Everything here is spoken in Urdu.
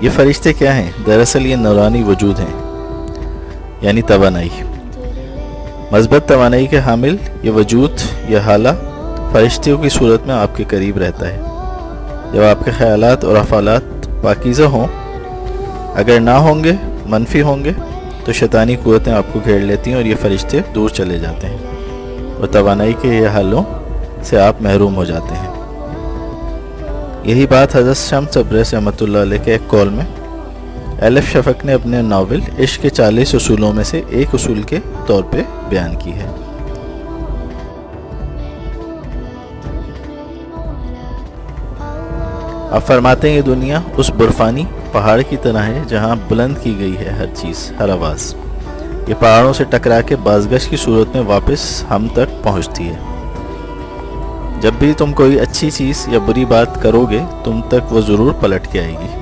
یہ فرشتے کیا ہیں؟ دراصل یہ نورانی وجود ہیں، یعنی توانائی، مثبت توانائی کے حامل یہ وجود، یہ حالہ فرشتوں کی صورت میں آپ کے قریب رہتا ہے جب آپ کے خیالات اور افعالات پاکیزہ ہوں۔ اگر نہ ہوں گے، منفی ہوں گے، تو شیطانی قوتیں آپ کو گھیر لیتی ہیں اور یہ فرشتے دور چلے جاتے ہیں اور توانائی کے یہ حالوں سے آپ محروم ہو جاتے ہیں۔ یہی بات حضرت شمس ابرس رحمۃ اللہ علیہ کے ایک قول میں الف شفق نے اپنے ناول عشق کے 40 اصولوں میں سے ایک اصول کے طور پہ بیان کی ہے۔ آپ فرماتے ہیں یہ دنیا اس برفانی پہاڑ کی طرح ہے جہاں بلند کی گئی ہے ہر چیز، ہر آواز، یہ پہاڑوں سے ٹکرا کے بازگشت کی صورت میں واپس ہم تک پہنچتی ہے۔ جب بھی تم کوئی اچھی چیز یا بری بات کرو گے تم تک وہ ضرور پلٹ کے آئے گی۔